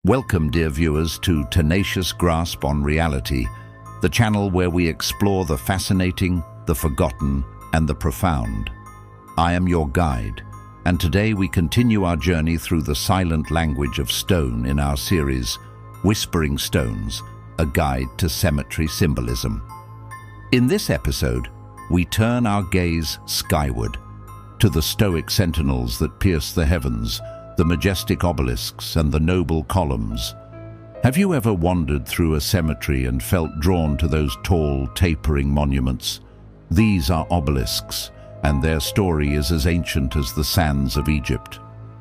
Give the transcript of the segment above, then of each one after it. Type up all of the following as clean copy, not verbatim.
Welcome, dear viewers, to Tenacious Grasp on Reality, the channel where we explore the fascinating, the forgotten, and the profound. I am your guide, and today we continue our journey through the silent language of stone in our series, Whispering Stones, a guide to cemetery symbolism. In this episode, we turn our gaze skyward, to the stoic sentinels that pierce the heavens, the majestic obelisks and the noble columns. Have you ever wandered through a cemetery and felt drawn to those tall, tapering monuments? These are obelisks, and their story is as ancient as the sands of Egypt.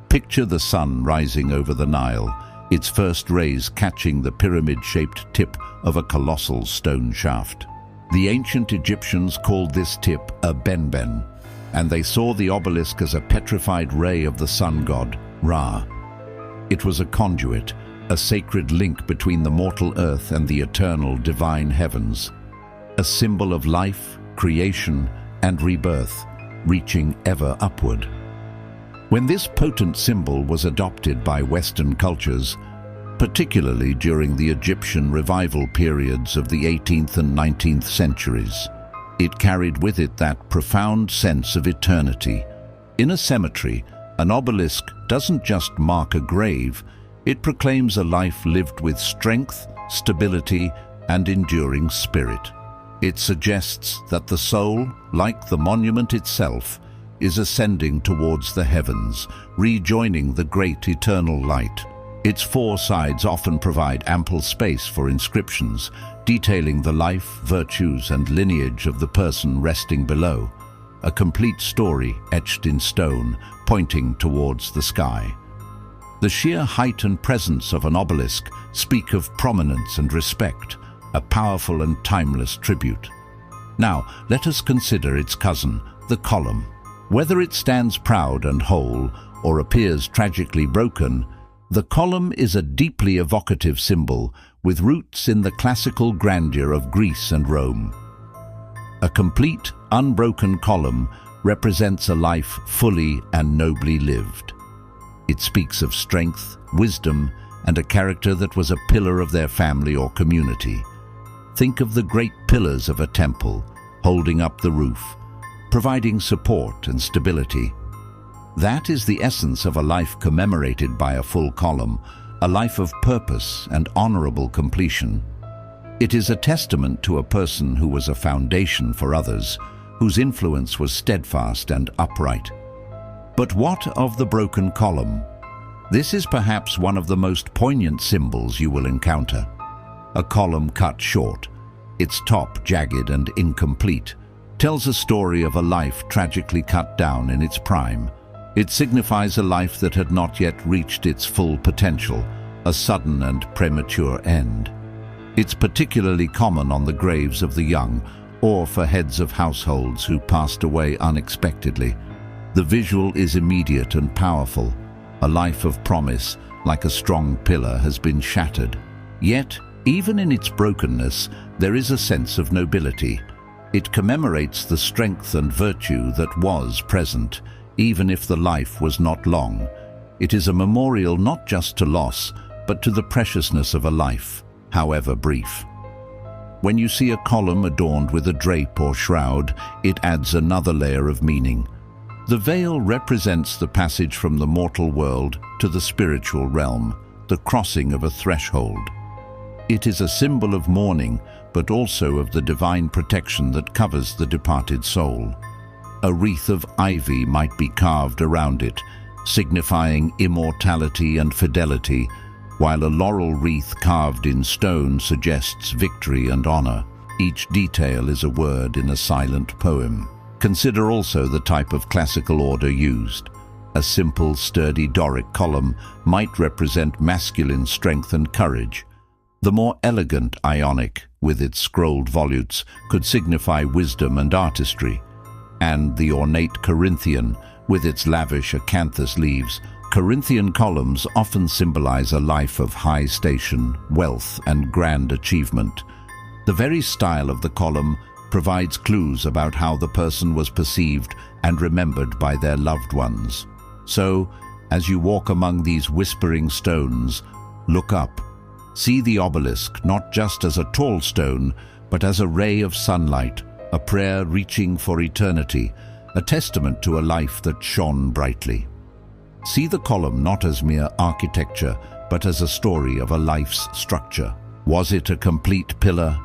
Picture the sun rising over the Nile, its first rays catching the pyramid-shaped tip of a colossal stone shaft. The ancient Egyptians called this tip a benben, and they saw the obelisk as a petrified ray of the sun god, Ra. It was a conduit, a sacred link between the mortal earth and the eternal divine heavens, a symbol of life, creation, and rebirth, reaching ever upward. When this potent symbol was adopted by Western cultures, particularly during the Egyptian revival periods of the 18th and 19th centuries, it carried with it that profound sense of eternity. In a cemetery, an obelisk doesn't just mark a grave, it proclaims a life lived with strength, stability, and enduring spirit. It suggests that the soul, like the monument itself, is ascending towards the heavens, rejoining the great eternal light. Its four sides often provide ample space for inscriptions, detailing the life, virtues, and lineage of the person resting below. A complete story etched in stone, pointing towards the sky. The sheer height and presence of an obelisk speak of prominence and respect, a powerful and timeless tribute. Now, let us consider its cousin, the column. Whether it stands proud and whole or appears tragically broken, the column is a deeply evocative symbol with roots in the classical grandeur of Greece and Rome. A complete, unbroken column represents a life fully and nobly lived. It speaks of strength, wisdom, and a character that was a pillar of their family or community. Think of the great pillars of a temple, holding up the roof, providing support and stability. That is the essence of a life commemorated by a full column, a life of purpose and honorable completion. It is a testament to a person who was a foundation for others, whose influence was steadfast and upright. But what of the broken column? This is perhaps one of the most poignant symbols you will encounter. A column cut short, its top jagged and incomplete, tells a story of a life tragically cut down in its prime. It signifies a life that had not yet reached its full potential, a sudden and premature end. It's particularly common on the graves of the young, or for heads of households who passed away unexpectedly. The visual is immediate and powerful. A life of promise, like a strong pillar, has been shattered. Yet, even in its brokenness, there is a sense of nobility. It commemorates the strength and virtue that was present, even if the life was not long. It is a memorial not just to loss, but to the preciousness of a life, however brief. When you see a column adorned with a drape or shroud, it adds another layer of meaning. The veil represents the passage from the mortal world to the spiritual realm, the crossing of a threshold. It is a symbol of mourning, but also of the divine protection that covers the departed soul. A wreath of ivy might be carved around it, signifying immortality and fidelity, while a laurel wreath carved in stone suggests victory and honor. Each detail is a word in a silent poem. Consider also the type of classical order used. A simple, sturdy Doric column might represent masculine strength and courage. The more elegant Ionic, with its scrolled volutes, could signify wisdom and artistry. And the ornate Corinthian, with its lavish acanthus leaves. Corinthian columns often symbolize a life of high station, wealth, and grand achievement. The very style of the column provides clues about how the person was perceived and remembered by their loved ones. So, as you walk among these whispering stones, Look up. See the obelisk not just as a tall stone, but as a ray of sunlight, a prayer reaching for eternity, a testament to a life that shone brightly. See the column not as mere architecture, but as a story of a life's structure. Was it a complete pillar,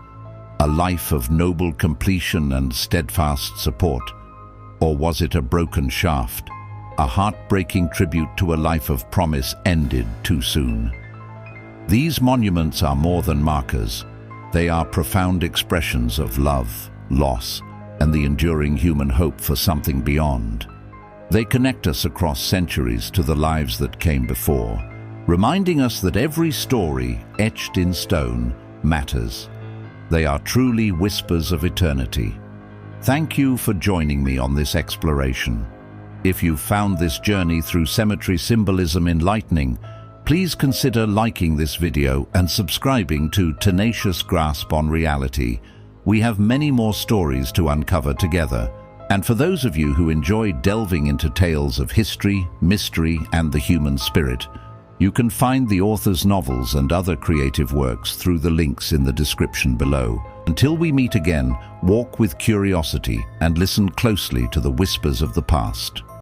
a life of noble completion and steadfast support? Or was it a broken shaft, a heartbreaking tribute to a life of promise ended too soon? These monuments are more than markers. They are profound expressions of love, loss, and the enduring human hope for something beyond. They connect us across centuries to the lives that came before, reminding us that every story, etched in stone, matters. They are truly whispers of eternity. Thank you for joining me on this exploration. If you've found this journey through cemetery symbolism enlightening, please consider liking this video and subscribing to Tenacious Grasp on Reality. We have many more stories to uncover together. And for those of you who enjoy delving into tales of history, mystery, and the human spirit, you can find the author's novels and other creative works through the links in the description below. Until we meet again, walk with curiosity and listen closely to the whispers of the past.